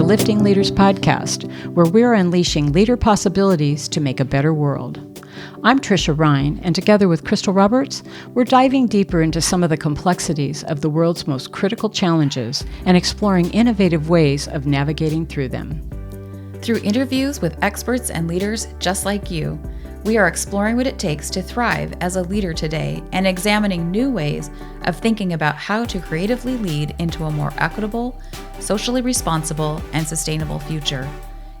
to Lifting Leaders Podcast, where we're unleashing leader possibilities to make a better world. I'm Trisha Ryan, and together with Crystal Roberts, we're diving deeper into some of the complexities of the world's most critical challenges and exploring innovative ways of navigating through them. Through interviews with experts and leaders just like you, we are exploring what it takes to thrive as a leader today and examining new ways of thinking about how to creatively lead into a more equitable, socially responsible, and sustainable future.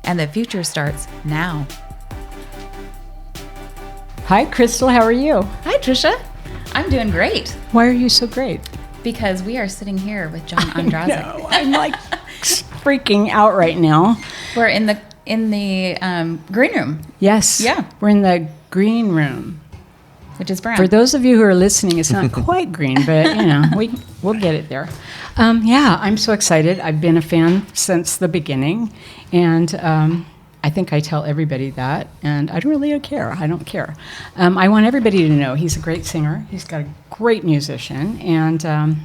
And the future starts now. Hi, Crystal. How are you? Hi, Trisha. I'm doing great. Why are you so great? Because we are sitting here with John Ondrasik. I'm like freaking out right now. We're in the green room. Yes. Yeah. We're in the green room. Which is brown. For those of you who are listening, it's not quite green, but we'll get it there. I'm so excited. I've been a fan since the beginning, and I think I tell everybody that, and I don't really care. I don't care. I want everybody to know he's a great singer. He's got a great musician, and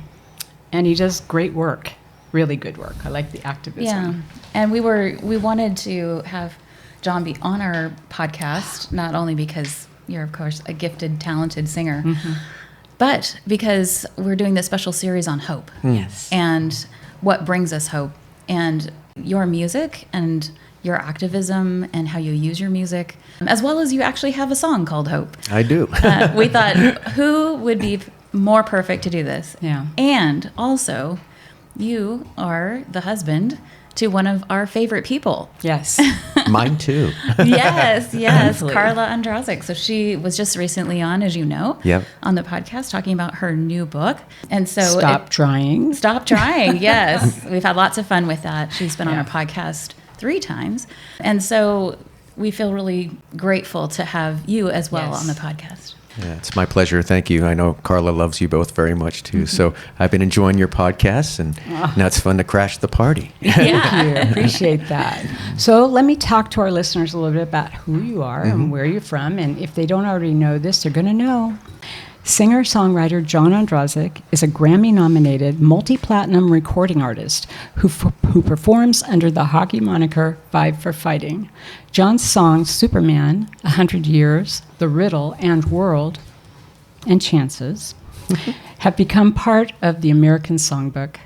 he does great work. Really good work. I like the activism. Yeah, and we wanted to have John be on our podcast, not only because you're, of course, a gifted, talented singer, but because we're doing this special series on hope. Yes. And what brings us hope. And your music and your activism and how you use your music, as well as you actually have a song called Hope. I do. We thought, who would be more perfect to do this? Yeah. And also, you are the husband to one of our favorite people. Yes. Mine too. Yes. Thankfully. Carla Ondrasik. So she was just recently on, as you know, on the podcast talking about her new book. And so Stop Trying. Stop Trying, yes. We've had lots of fun with that. She's been on our podcast 3 times. And so we feel really grateful to have you as well on the podcast. Yeah, it's my pleasure. Thank you. I know Carla loves you both very much too. So I've been enjoying your podcasts, and now it's fun to crash the party. Thank you. Appreciate that. So let me talk to our listeners a little bit about who you are and where you're from. And if they don't already know this, they're going to know. Singer-songwriter John Ondrasik is a Grammy-nominated multi-platinum recording artist who performs under the hockey moniker 5 for Fighting. John's songs Superman, 100 Years, The Riddle, and World, and Chances have become part of the American Songbook.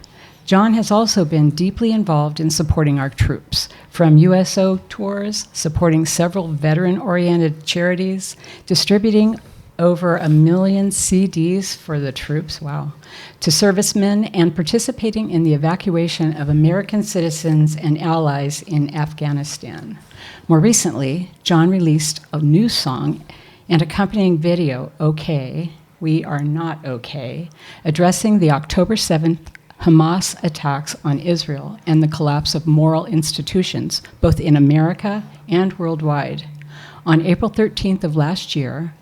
John has also been deeply involved in supporting our troops, from USO tours, supporting several veteran-oriented charities, distributing over 1 million CDs for the troops, to servicemen, and participating in the evacuation of American citizens and allies in Afghanistan. More recently, John released a new song and accompanying video, Okay, We Are Not Okay, addressing the October 7th Hamas attacks on Israel and the collapse of moral institutions, both in America and worldwide. On April 13th of last year,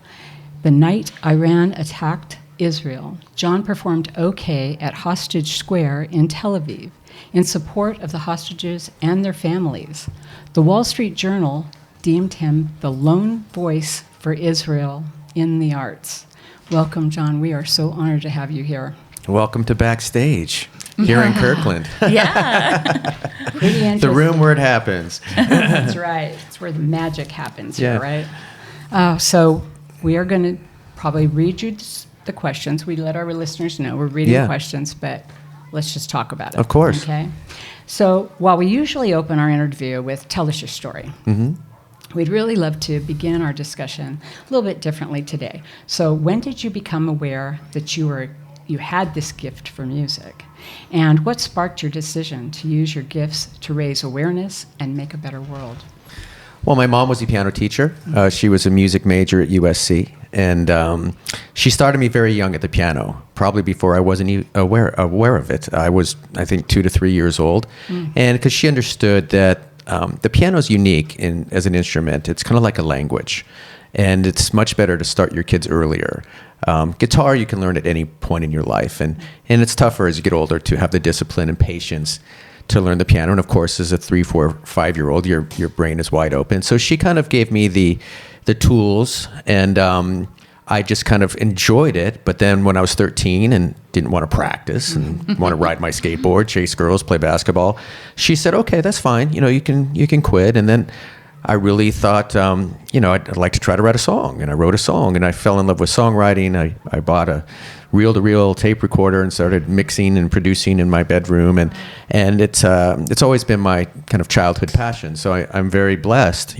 the night Iran attacked Israel, John performed Okay at Hostage Square in Tel Aviv in support of the hostages and their families. The Wall Street Journal deemed him the lone voice for Israel in the arts. Welcome, John. We are so honored to have you here. Welcome to Backstage here in Kirkland. Yeah. Pretty interesting. The room where it happens. That's right. It's where the magic happens here, right? So we are going to probably read you the questions. We let our listeners know we're reading questions, but let's just talk about it. Of course. Okay. So while we usually open our interview with tell us your story, we'd really love to begin our discussion a little bit differently today. So when did you become aware that you had this gift for music? And what sparked your decision to use your gifts to raise awareness and make a better world? Well, my mom was a piano teacher. She was a music major at USC, and she started me very young at the piano, probably before I wasn't aware of it. I was, I think, 2 to 3 years old, and because she understood that the piano is unique as an instrument. It's kind of like a language, and it's much better to start your kids earlier. Guitar you can learn at any point in your life, and it's tougher as you get older to have the discipline and patience to learn the piano. And of course, as a 3, 4, 5-year-old, your brain is wide open. So she kind of gave me the tools, and I just kind of enjoyed it. But then when I was 13 and didn't want to practice and want to ride my skateboard, chase girls, play basketball, she said, okay, that's fine. You can quit. And then I really thought, I'd like to try to write a song. And I wrote a song, and I fell in love with songwriting. I bought a reel-to-reel tape recorder and started mixing and producing in my bedroom. And it's always been my kind of childhood passion. So I'm very blessed,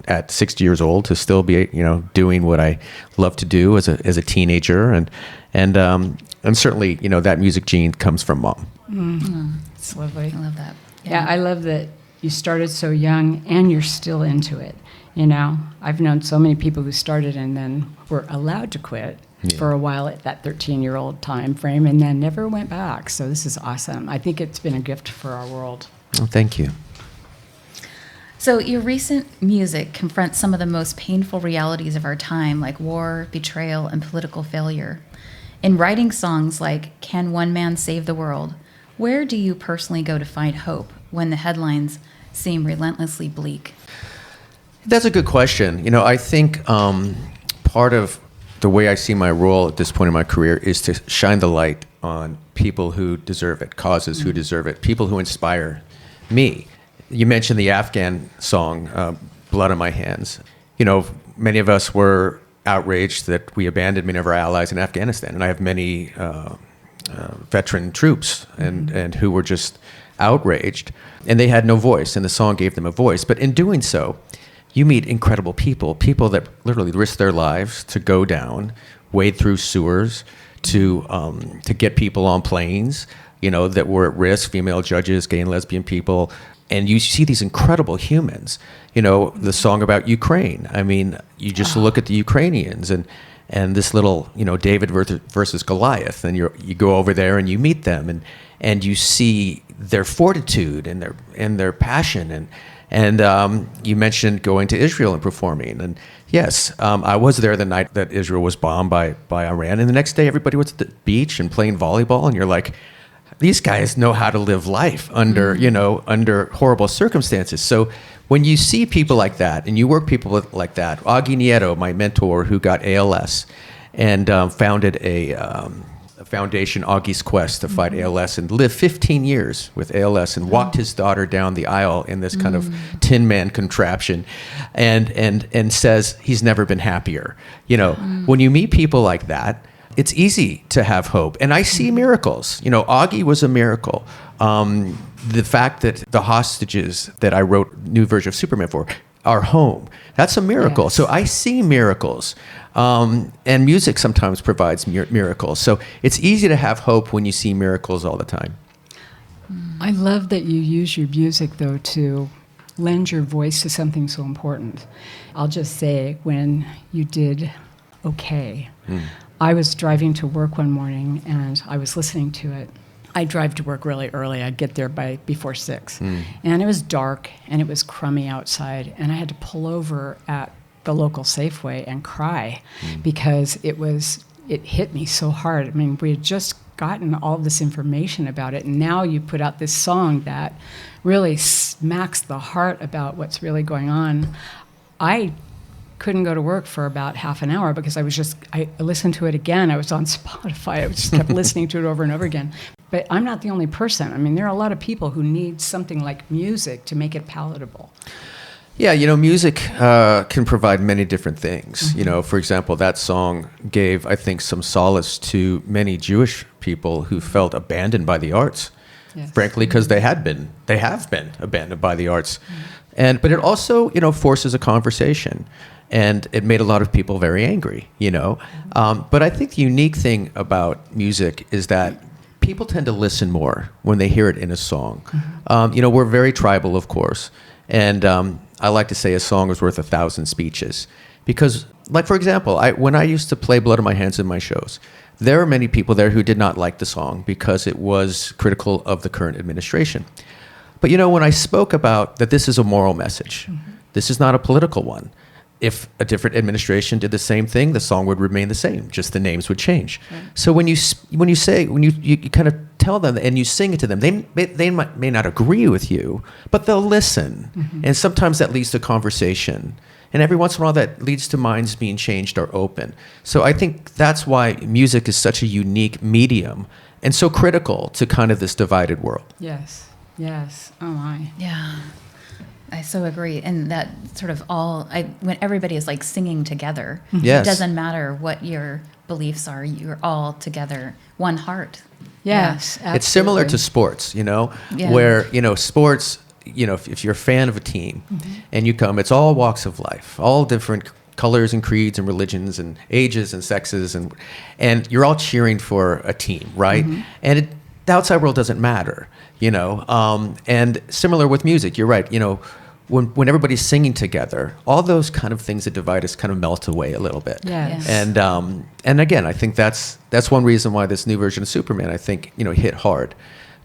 at 60 years old to still be, doing what I love to do as a teenager. And certainly, that music gene comes from Mom. It's lovely. I love that. Yeah, I love that you started so young and you're still into it. I've known so many people who started and then were allowed to quit for a while at that 13-year-old time frame and then never went back. So this is awesome. I think it's been a gift for our world. Oh, thank you. So your recent music confronts some of the most painful realities of our time, like war, betrayal, and political failure. In writing songs like Can One Man Save the World, where do you personally go to find hope when the headlines seem relentlessly bleak? That's a good question. I think part of the way I see my role at this point in my career is to shine the light on people who deserve it, causes who deserve it, people who inspire me. You mentioned the Afghan song, Blood on My Hands. Many of us were outraged that we abandoned many of our allies in Afghanistan. And I have many veteran troops and who were just outraged. And they had no voice, and the song gave them a voice. But in doing so, you meet incredible people that literally risk their lives to go down, wade through sewers, to get people on planes, that were at risk, female judges, gay and lesbian people. And you see these incredible humans. The song about Ukraine. I mean, you just look at the Ukrainians and this little, David versus Goliath, and you go over there and you meet them and you see their fortitude and their passion and you mentioned going to Israel and performing. And yes, I was there the night that Israel was bombed by Iran, and the next day everybody was at the beach and playing volleyball, and you're like, these guys know how to live life under horrible circumstances. So when you see people like that, and you work people like that, Augie Nieto, my mentor, who got ALS, and founded a foundation, Augie's Quest, to fight ALS, and lived 15 years with ALS, and walked his daughter down the aisle in this kind of Tin Man contraption, and says he's never been happier. When you meet people like that, it's easy to have hope. And I see miracles. Augie was a miracle. The fact that the hostages that I wrote new version of Superman for are home, that's a miracle. Yes. So I see miracles. And music sometimes provides miracles. So it's easy to have hope when you see miracles all the time. I love that you use your music, though, to lend your voice to something so important. I'll just say, when you did Okay, I was driving to work one morning and I was listening to it. I drive to work really early. I'd get there before 6. And it was dark and it was crummy outside, and I had to pull over at the local Safeway and cry because it hit me so hard. I mean, we had just gotten all this information about it, and now you put out this song that really smacks the heart about what's really going on. I couldn't go to work for about half an hour because I listened to it again. I was on Spotify. I just kept listening to it over and over again. But I'm not the only person. I mean, there are a lot of people who need something like music to make it palatable. Yeah, music can provide many different things. For example, that song gave, I think, some solace to many Jewish people who felt abandoned by the arts. Yes. Frankly, because they have been abandoned by the arts. But it also, forces a conversation. And it made a lot of people very angry, But I think the unique thing about music is that people tend to listen more when they hear it in a song. We're very tribal, of course. And I like to say a song is worth 1,000 speeches. Because, like, for example, when I used to play Blood on My Hands in my shows, there were many people there who did not like the song because it was critical of the current administration. But, when I spoke about that this is a moral message, this is not a political one. If a different administration did the same thing, the song would remain the same, just the names would change. Right. So when you kind of tell them and you sing it to them, they may not agree with you, but they'll listen. And sometimes that leads to conversation. And every once in a while that leads to minds being changed or open. So I think that's why music is such a unique medium and so critical to kind of this divided world. Yes. Yes. Oh my. Yeah. I so agree. And that sort of when everybody is like singing together, Yes. it doesn't matter what your beliefs are, you're all together, one heart. Yes. Yeah. It's similar to sports, Yeah. where, sports, if you're a fan of a team and you come, it's all walks of life, all different colors and creeds and religions and ages and sexes, and you're all cheering for a team, right? And the outside world doesn't matter, and similar with music, you're right, when everybody's singing together, all those kind of things that divide us kind of melt away a little bit. Yes. And again, I think that's one reason why this new version of Superman, I think, hit hard,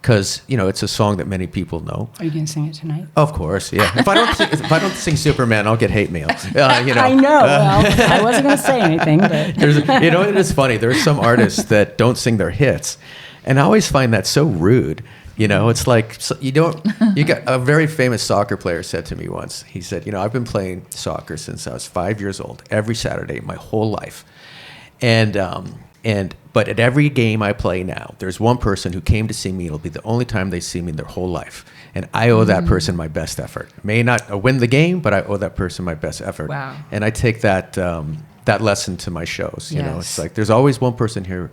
because it's a song that many people know. Are you going to sing it tonight? Of course, yeah. If I don't sing Superman, I'll get hate mail. I know. Well, I wasn't going to say anything, but it is funny. There are some artists that don't sing their hits, and I always find that so rude. It's like you got a very famous soccer player said to me once. He said, I've been playing soccer since I was 5 years old, every Saturday, my whole life, but at every game I play now, there's one person who came to see me. It'll be the only time they see me in their whole life, and I owe that person my best effort. May not win the game, but I owe that person my best effort. Wow. And I take that lesson to my shows. Yes. It's like there's always one person here.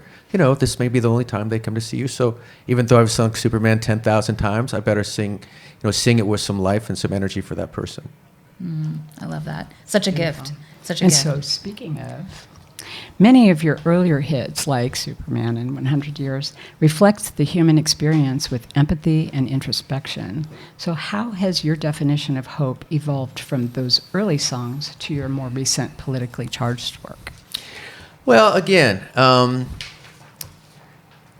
This may be the only time they come to see you. So even though I've sung Superman 10,000 times, I better sing it with some life and some energy for that person. I love that. Such a gift. Such a And gift. so, speaking of, many of your earlier hits, like Superman and 100 Years, reflect the human experience with empathy and introspection. So how has your definition of hope evolved from those early songs to your more recent politically charged work? Well, again,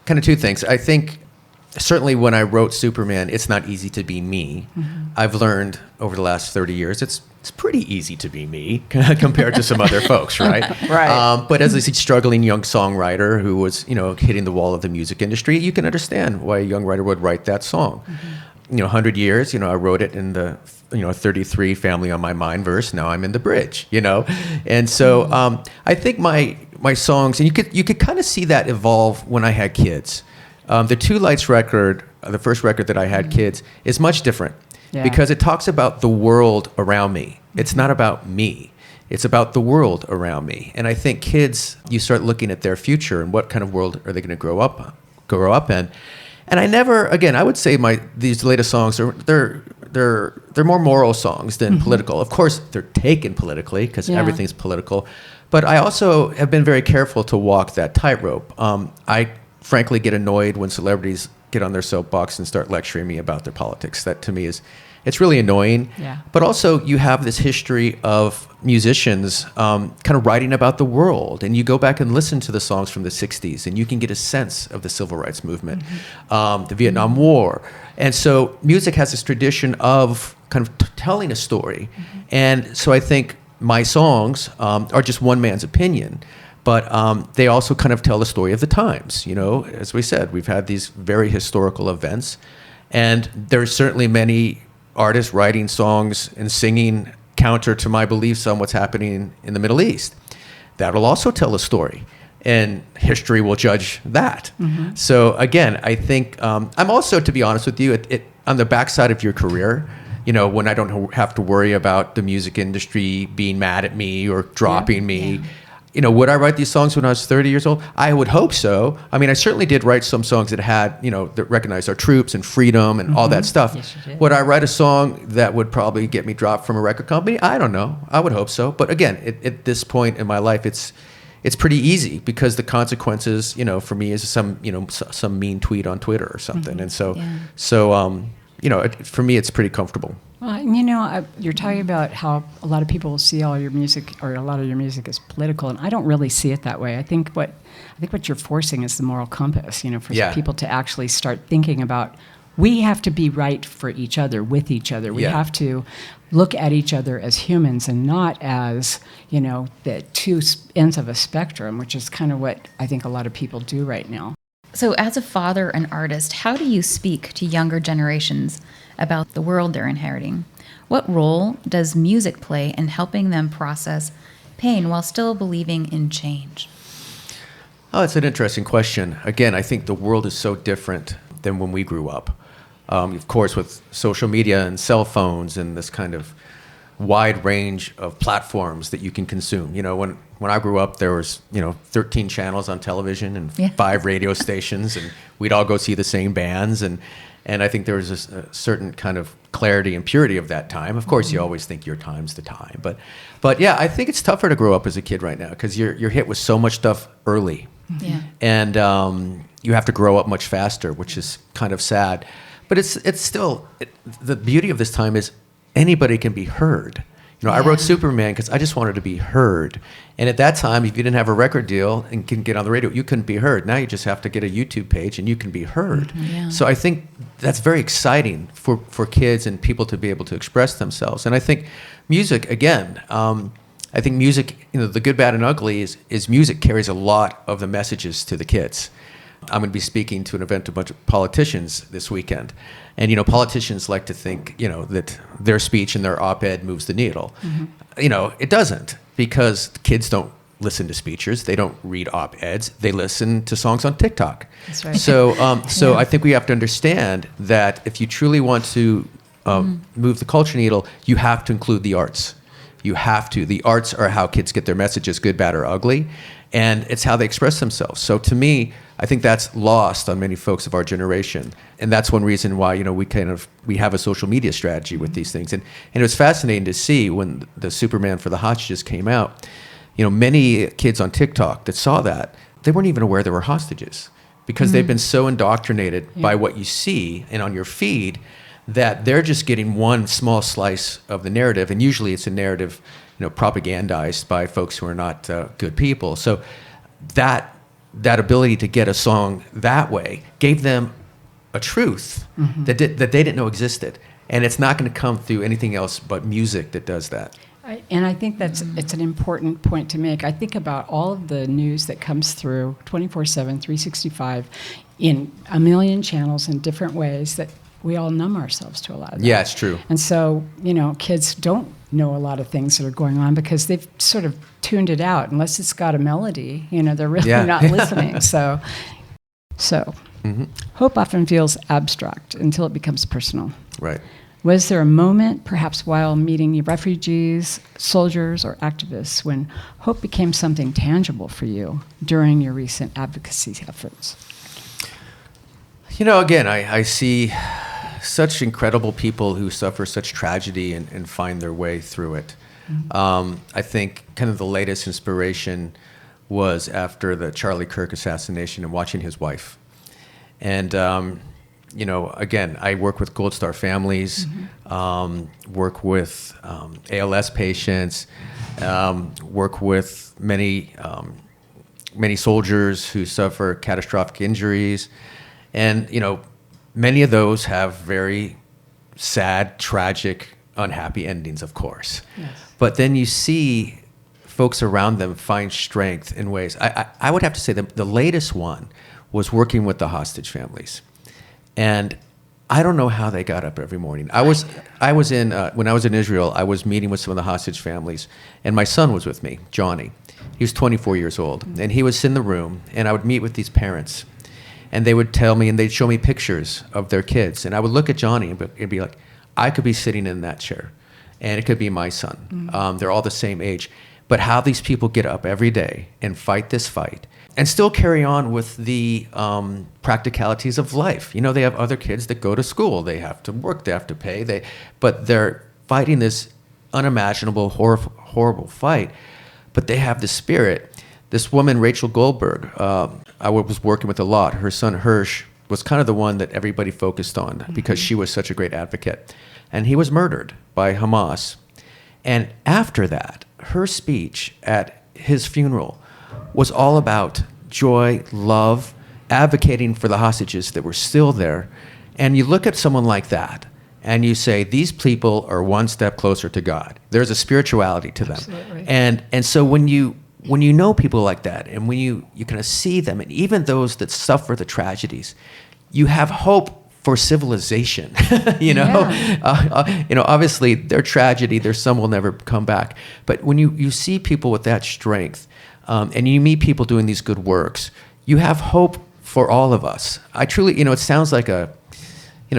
kind of two things. I think certainly when I wrote Superman, it's not easy to be me. I've learned over the last 30 years, it's pretty easy to be me compared to some other folks, right? Right. But as a struggling young songwriter who was, hitting the wall of the music industry, you can understand why a young writer would write that song. 100 Years, I wrote it in the, 33 Family on My Mind verse. Now I'm in the bridge, And so I think my songs, and you could kind of see that evolve when I had kids. The Two Lights record, the first record that I had kids, is much different because it talks about the world around me. It's not about me. It's about the world around me. And I think kids, you start looking at their future and what kind of world are they going to grow up in. And I would say these latest songs they're more moral songs than political. Of course, they're taken politically because everything's political. But I also have been very careful to walk that tightrope. I frankly get annoyed when celebrities get on their soapbox and start lecturing me about their politics. That to me it's really annoying. Yeah. But also you have this history of musicians kind of writing about the world. And you go back and listen to the songs from the 60s and you can get a sense of the civil rights movement, the Vietnam War. And so music has this tradition of kind of telling a story. And so I think my songs are just one man's opinion, but they also kind of tell the story of the times. As we said, we've had these very historical events, and there's certainly many artists writing songs and singing counter to my beliefs on what's happening in the Middle East. That'll also tell a story, and history will judge that. So again, I think I'm also, to be honest with you, on the backside of your career, when I don't have to worry about the music industry being mad at me or dropping me. Would I write these songs when I was 30 years old? I would hope so. I mean, I certainly did write some songs that had, that recognized our troops and freedom and all that stuff. Yes, you did. Would I write a song that would probably get me dropped from a record company? I don't know. I would hope so. But again, at this point in my life, it's pretty easy because the consequences, for me is some mean tweet on Twitter or something. And so for me, it's pretty comfortable. Well, you're talking about how a lot of people see all your music, or a lot of your music, as political, and I don't really see it that way. I think what you're forcing is the moral compass, for people to actually start thinking about, we have to be right for each other, with each other. We have to look at each other as humans and not as, the two ends of a spectrum, which is kind of what I think a lot of people do right now. So as a father and artist, how do you speak to younger generations about the world they're inheriting? What role does music play in helping them process pain while still believing in change? Oh, it's an interesting question. Again, I think the world is so different than when we grew up. Of course, with social media and cell phones and this kind of wide range of platforms that you can consume. When I grew up, there was 13 channels on television and 5 radio stations, and we'd all go see the same bands, and I think there was a certain kind of clarity and purity of that time. Of course, you always think your time's the time, but yeah, I think it's tougher to grow up as a kid right now because you're hit with so much stuff early, and you have to grow up much faster, which is kind of sad. But it's still the beauty of this time is anybody can be heard. I wrote Superman because I just wanted to be heard. And at that time, if you didn't have a record deal and can get on the radio, you couldn't be heard. Now you just have to get a YouTube page and you can be heard. So I think that's very exciting for kids and people to be able to express themselves. And I think music, again, I think music, the good, bad, and ugly is music carries a lot of the messages to the kids. I'm going to be speaking to an event to a bunch of politicians this weekend. And, politicians like to think, that their speech and their op-ed moves the needle. It doesn't, because kids don't listen to speeches. They don't read op-eds. They listen to songs on TikTok. That's right. So I think we have to understand that if you truly want to move the culture needle, you have to include the arts. You have to. The arts are how kids get their messages, good, bad, or ugly. And it's how they express themselves. So to me, I think that's lost on many folks of our generation. And that's one reason why, we have a social media strategy with these things. And it was fascinating to see when the Superman for the hostages came out, many kids on TikTok that saw that, they weren't even aware there were hostages because they've been so indoctrinated by what you see and on your feed that they're just getting one small slice of the narrative. And usually it's a narrative propagandized by folks who are not good people. So that ability to get a song that way gave them a truth that they didn't know existed. And it's not going to come through anything else but music that does that. And I think it's an important point to make. I think about all of the news that comes through 24/7, 365 in a million channels in different ways that we all numb ourselves to a lot of that. Yeah, it's true. And so, kids don't know a lot of things that are going on because they've sort of tuned it out. Unless it's got a melody, they're really not listening. So hope often feels abstract until it becomes personal. Right. Was there a moment, perhaps while meeting refugees, soldiers, or activists, when hope became something tangible for you during your recent advocacy efforts? Again, I see such incredible people who suffer such tragedy and find their way through it. I think kind of the latest inspiration was after the Charlie Kirk assassination and watching his wife. And, again, I work with Gold Star families, work with ALS patients, work with many soldiers who suffer catastrophic injuries. And, many of those have very sad, tragic, unhappy endings, of course. Yes. But then you see folks around them find strength in ways. I would have to say that the latest one was working with the hostage families. And I don't know how they got up every morning. When I was in Israel, I was meeting with some of the hostage families, and my son was with me, Johnny. He was 24 years old, and he was in the room, and I would meet with these parents. And they would tell me, and they'd show me pictures of their kids. And I would look at Johnny and be like, I could be sitting in that chair. And it could be my son. They're all the same age. But how these people get up every day and fight this fight and still carry on with the practicalities of life. They have other kids that go to school. They have to work. They have to pay. But they're fighting this unimaginable, horrible fight. But they have the spirit. This woman, Rachel Goldberg, I was working with a lot. Her son, Hirsch, was kind of the one that everybody focused on because she was such a great advocate. And he was murdered by Hamas. And after that, her speech at his funeral was all about joy, love, advocating for the hostages that were still there. And you look at someone like that, and you say, these people are one step closer to God. There's a spirituality to them. Absolutely. And so when you when you know people like that, and when you kind of see them, and even those that suffer the tragedies, you have hope for civilization. Obviously their tragedy, their son will never come back. But when you see people with that strength, and you meet people doing these good works, you have hope for all of us. I truly, it sounds like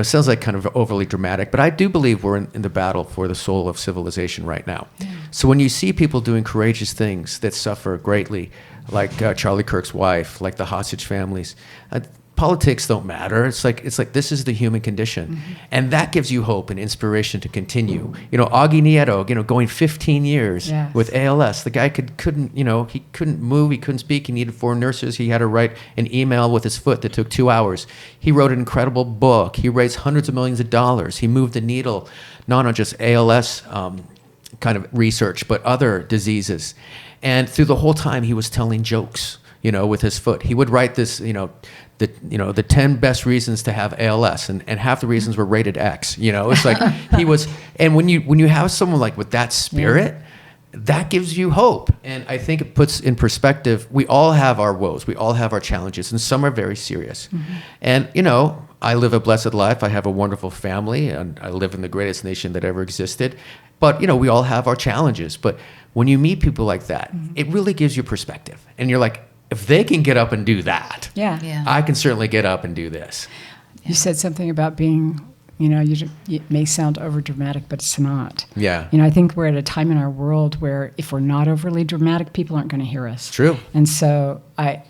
sounds like kind of overly dramatic, but I do believe we're in the battle for the soul of civilization right now. Yeah. So when you see people doing courageous things that suffer greatly, like Charlie Kirk's wife, like the hostage families, politics don't matter. It's like this is the human condition, and that gives you hope and inspiration to continue. Augie Nieto, going 15 years with ALS. The guy couldn't he couldn't move, he couldn't speak. He needed 4 nurses. He had to write an email with his foot that took 2 hours. He wrote an incredible book. He raised hundreds of millions of dollars. He moved the needle, not on just ALS kind of research, but other diseases. And through the whole time, he was telling jokes, with his foot. He would write this, the 10 best reasons to have ALS, and half the reasons were rated X. It's like he was. And when you have someone like with that spirit, that gives you hope. And I think it puts in perspective, we all have our woes, we all have our challenges, and some are very serious. And I live a blessed life. I have a wonderful family, and I live in the greatest nation that ever existed. But we all have our challenges. But when you meet people like that, it really gives you perspective, and you're like, if they can get up and do that, I can certainly get up and do this. You said something about being, it may sound over dramatic, but it's not. Yeah. I think we're at a time in our world where if we're not overly dramatic, people aren't going to hear us. True. And so I've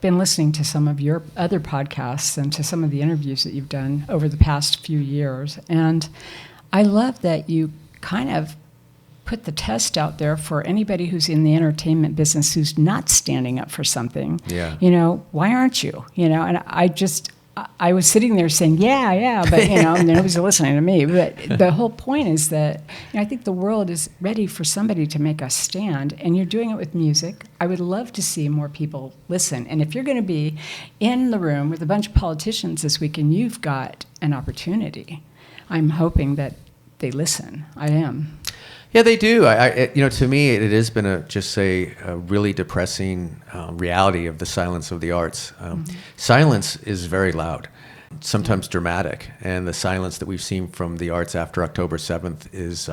been listening to some of your other podcasts and to some of the interviews that you've done over the past few years. And I love that you kind of put the test out there for anybody who's in the entertainment business who's not standing up for something. Yeah. Why aren't you? And I was sitting there saying, but, and nobody's listening to me. But the whole point is that I think the world is ready for somebody to make us stand, and you're doing it with music. I would love to see more people listen. And if you're going to be in the room with a bunch of politicians this weekend, you've got an opportunity. I'm hoping that they listen. I am. Yeah, they do. To me, it has been a really depressing reality of the silence of the arts. Silence is very loud, sometimes dramatic, and the silence that we've seen from the arts after October 7th is,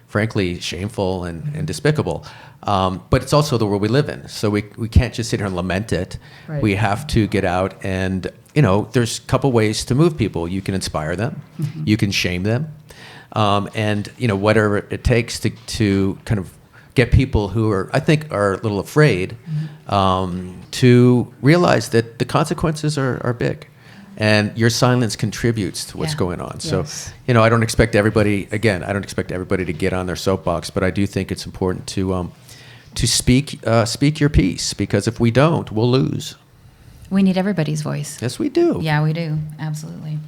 frankly, shameful and despicable. But it's also the world we live in, so we can't just sit here and lament it. Right. We have to get out and, there's a couple ways to move people. You can inspire them, you can shame them. And whatever it takes to kind of get people who are a little afraid to realize that the consequences are big, and your silence contributes to what's going on. So, I don't expect everybody to get on their soapbox, but I do think it's important to speak your piece, because if we don't, we'll lose. We need everybody's voice. Yes, we do. Yeah, we do. Absolutely.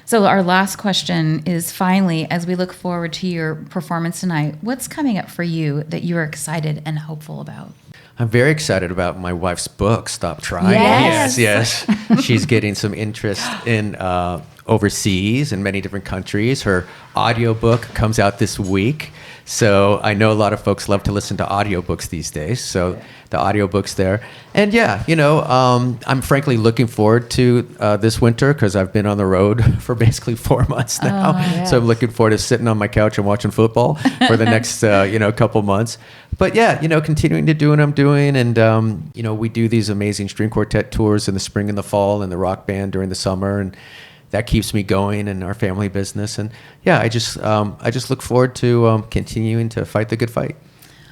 So our last question is, finally, as we look forward to your performance tonight, what's coming up for you that you are excited and hopeful about? I'm very excited about my wife's book, Stop Trying. Yes. She's getting some interest in overseas in many different countries. Her audiobook comes out this week. So I know a lot of folks love to listen to audiobooks these days. So the audiobook's there. And I'm frankly looking forward to this winter, because I've been on the road for basically 4 months now. So I'm looking forward to sitting on my couch and watching football for the next, couple months. But continuing to do what I'm doing. And, we do these amazing string quartet tours in the spring and the fall, and the rock band during the summer. And that keeps me going in our family business. And I just look forward to continuing to fight the good fight.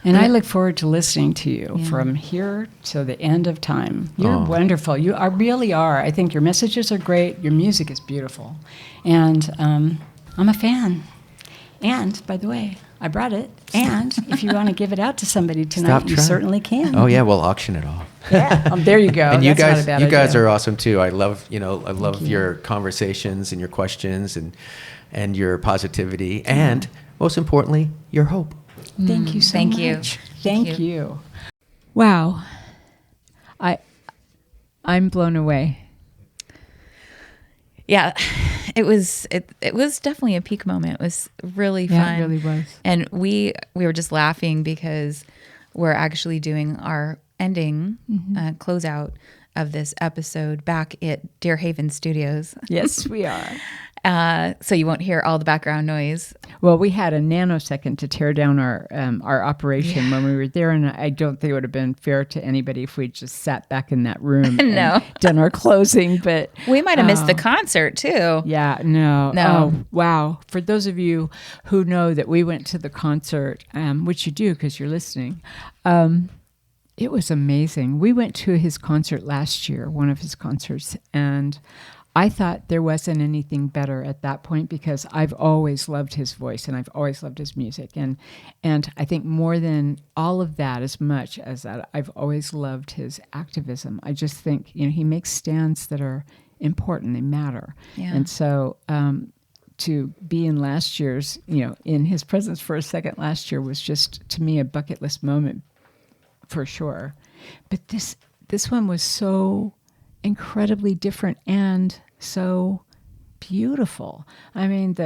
And I look forward to listening to you from here to the end of time. You're wonderful. You really are. I think your messages are great. Your music is beautiful. And I'm a fan. And, by the way, I brought it. And if you want to give it out to somebody tonight, you certainly can. Oh, yeah, we'll auction it off. Yeah, there you go. And you guys are awesome too. I love your conversations and your questions and your positivity, and most importantly, your hope. Thank you so much. Thank you. Wow. I'm blown away. Yeah, it was definitely a peak moment. It was really fun. Yeah, it really was. And we were just laughing because we're actually doing our ending closeout of this episode back at Deer Haven Studios. Yes, we are. So you won't hear all the background noise. Well, we had a nanosecond to tear down our operation when we were there, and I don't think it would have been fair to anybody if we just sat back in that room and done our closing. But we might have missed the concert too. Yeah, no. Oh, wow. For those of you who know that we went to the concert, which you do because you're listening, it was amazing. We went to his concert last year, one of his concerts, and I thought there wasn't anything better at that point because I've always loved his voice and I've always loved his music. And I think more than all of that, as much as that, I've always loved his activism. I just think, he makes stands that are important, they matter. Yeah. And so to be in last year's, in his presence for a second last year was just, to me, a bucket list moment for sure. But this one was so incredibly different and so beautiful. I mean,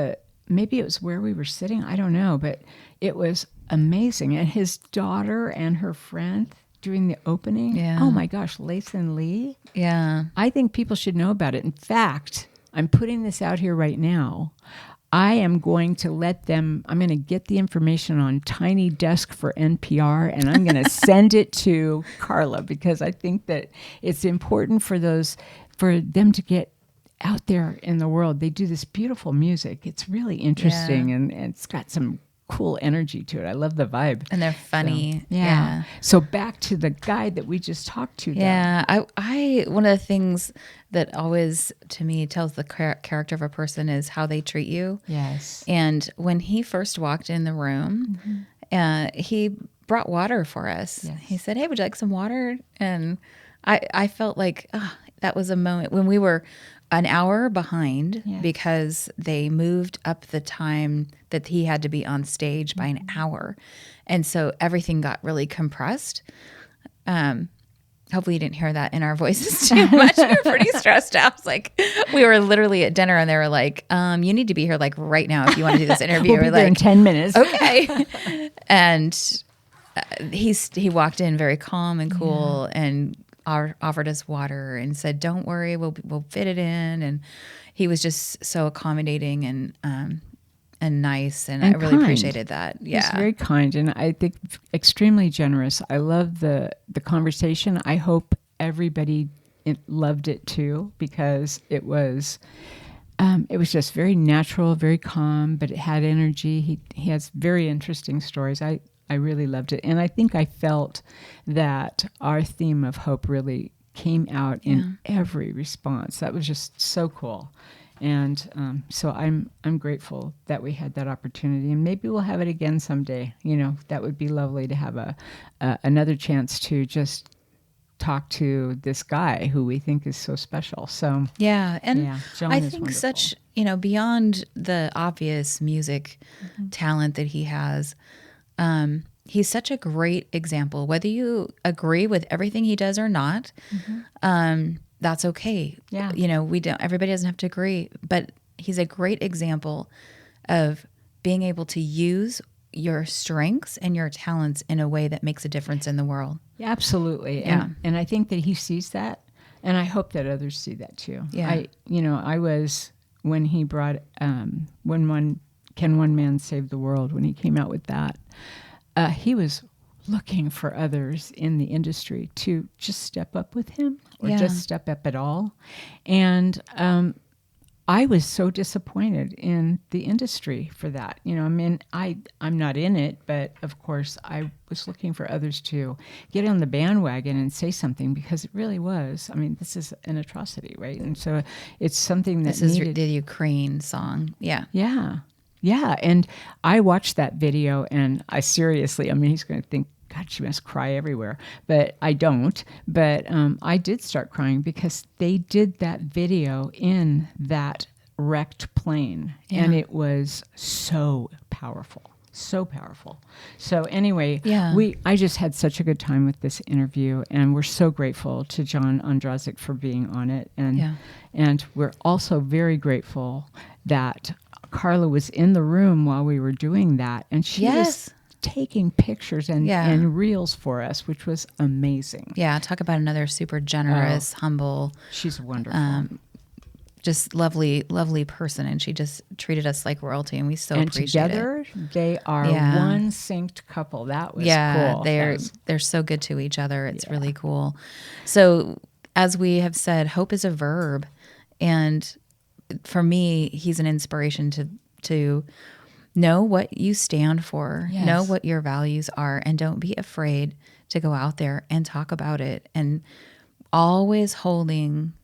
maybe it was where we were sitting, I don't know, but it was amazing. And his daughter and her friend doing the opening. Yeah. Oh my gosh, Lathan Lee. Yeah. I think people should know about it. In fact, I'm putting this out here right now. I am going to I'm going to get the information on Tiny Desk for NPR, and I'm going to send it to Carla because I think that it's important for them to get out there in the world. They do this beautiful music. It's really interesting, and it's got some cool energy to it. I love the vibe. And they're funny. So, yeah. So back to the guy that we just talked to. Yeah. I one of the things that always, to me, tells the character of a person is how they treat you. Yes. And when he first walked in the room, he brought water for us. Yes. He said, "Hey, would you like some water?" And I felt like that was a moment when we were an hour behind because they moved up the time that he had to be on stage by an hour. And so everything got really compressed. Hopefully you didn't hear that in our voices too much. We were pretty stressed out. It's like we were literally at dinner and they were like, you need to be here like right now if you want to do this interview. We'll be there in 10 minutes. Okay. And he walked in very calm and cool and offered us water and said, "Don't worry, we'll fit it in." And he was just so accommodating and nice, and I really kind. appreciated that. Yeah, he's very kind, and I think extremely generous. I love the conversation. I hope everybody loved it too because it was just very natural, very calm, but it had energy. He has very interesting stories. I really loved it. And I think I felt that our theme of hope really came out in every response. That was just so cool. And so I'm grateful that we had that opportunity. And maybe we'll have it again someday. That would be lovely to have another chance to just talk to this guy who we think is so special. So John I think wonderful. such, beyond the obvious music talent that he has, he's such a great example. Whether you agree with everything he does or not, that's okay. Yeah. Everybody doesn't have to agree, but he's a great example of being able to use your strengths and your talents in a way that makes a difference in the world. Yeah, absolutely. Yeah. And I think that he sees that, and I hope that others see that too. Yeah. I was, when he brought, Can One Man Save the World, when he came out with that, he was looking for others in the industry to just step up with him or just step up at all. And I was so disappointed in the industry for that. I'm not in it, but of course I was looking for others to get on the bandwagon and say something because it really was. This is an atrocity, right? And so it's something that This is the Ukraine song. Yeah. Yeah. Yeah. And I watched that video and I seriously, he's going to think, God, she must cry everywhere. But I don't. But I did start crying because they did that video in that wrecked plane. Yeah. And it was so powerful. So powerful. So anyway, I just had such a good time with this interview, and we're so grateful to John Ondrasik for being on it. And we're also very grateful that Carla was in the room while we were doing that, and she was taking pictures and reels for us, which was amazing. Yeah, talk about another super generous, humble. She's wonderful. Just lovely, lovely person, and she just treated us like royalty, and we so appreciate together, it. they are one synced couple. That was cool. They're so good to each other. It's really cool. So, as we have said, hope is a verb, and for me, he's an inspiration to know what you stand for, know what your values are, and don't be afraid to go out there and talk about it, and always holding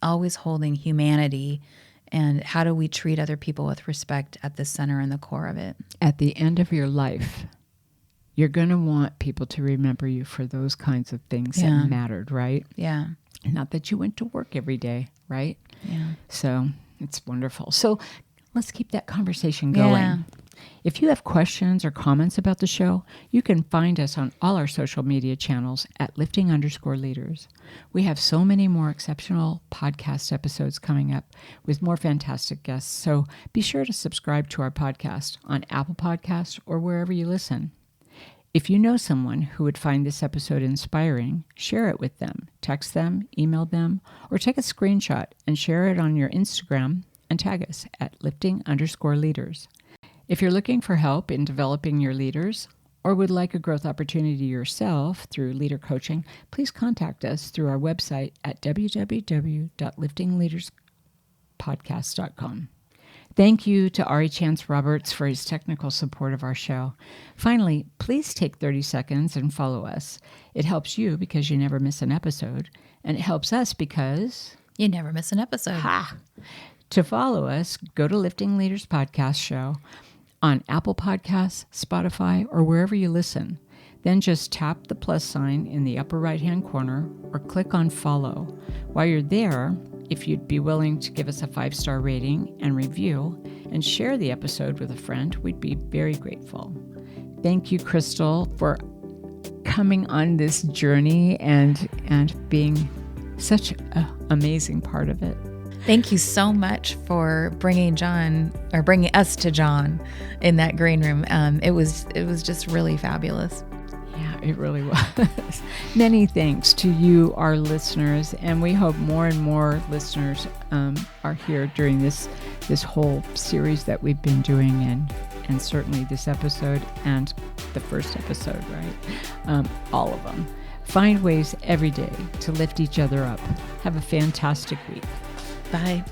humanity and how do we treat other people with respect at the center and the core of it. At the end of your life, you're going to want people to remember you for those kinds of things that mattered, right? Yeah. Not that you went to work every day, right? Yeah. So it's wonderful. So let's keep that conversation going. Yeah. If you have questions or comments about the show, you can find us on all our social media channels at lifting_leaders. We have so many more exceptional podcast episodes coming up with more fantastic guests. So be sure to subscribe to our podcast on Apple Podcasts or wherever you listen. If you know someone who would find this episode inspiring, share it with them. Text them, email them, or take a screenshot and share it on your Instagram and tag us at lifting_leaders. If you're looking for help in developing your leaders or would like a growth opportunity yourself through leader coaching, please contact us through our website at www.liftingleaderspodcast.com. Thank you to Ari Chance Roberts for his technical support of our show. Finally, please take 30 seconds and follow us. It helps you because you never miss an episode, and it helps us because you never miss an episode. To follow us, go to Lifting Leaders Podcast Show on Apple Podcasts, Spotify, or wherever you listen. Then just tap the plus sign in the upper right-hand corner or click on follow. While you're there, if you'd be willing to give us a 5-star rating and review and share the episode with a friend, we'd be very grateful. Thank you, Crystal, for coming on this journey and being such an amazing part of it. Thank you so much for bringing us to John in that green room. It was just really fabulous. Yeah, it really was. Many thanks to you, our listeners, and we hope more and more listeners are here during this whole series that we've been doing, and certainly this episode and the first episode, right? All of them. Find ways every day to lift each other up. Have a fantastic week. Bye.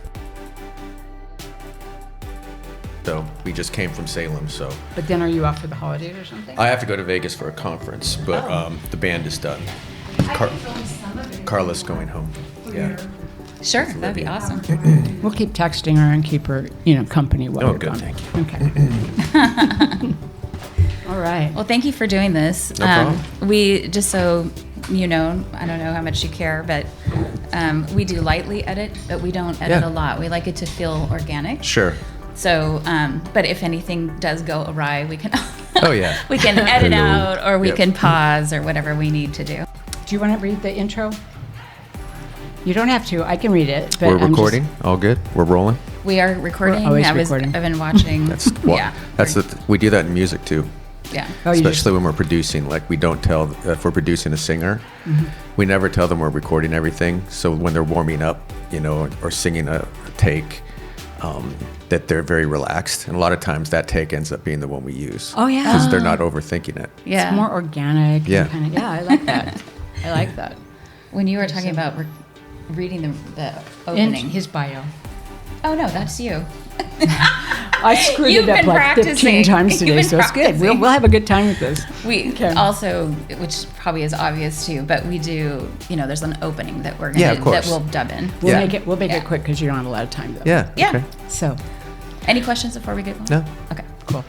So we just came from Salem, so. But then are you off for the holidays or something? I have to go to Vegas for a conference, but the band is done. Carla's going home. Yeah. Sure, that'd be awesome. We'll keep texting her and keep her, company while you're good, gone. thank you. Okay. All right. Well, thank you for doing this. No problem. We, just so you know, I don't know how much you care, but we do lightly edit, but we don't edit a lot. We like it to feel organic. Sure. So, but if anything does go awry, we can we can edit out, or we can pause, or whatever we need to do. Do you want to read the intro? You don't have to. I can read it. But We're recording. All good. We're rolling. We are recording. We're always recording. I've been watching. We do that in music too. Yeah. Especially when we're producing, like we don't tell if we're producing a singer, we never tell them we're recording everything. So when they're warming up, or singing a take, that they're very relaxed. And a lot of times that take ends up being the one we use. Oh, yeah. Because they're not overthinking it. Yeah. It's more organic. Yeah. I like that. I like that. When you were talking about reading the opening. In his bio. Oh, no, that's you. I screwed it up like 15 times today, so it's good. We'll have a good time with this. We also, which probably is obvious too, but we do, there's an opening that we're going to, that we'll dub in. We'll make it quick because you don't have a lot of time though. Yeah. Yeah. Okay. So, any questions before we get going? No. Okay. Cool.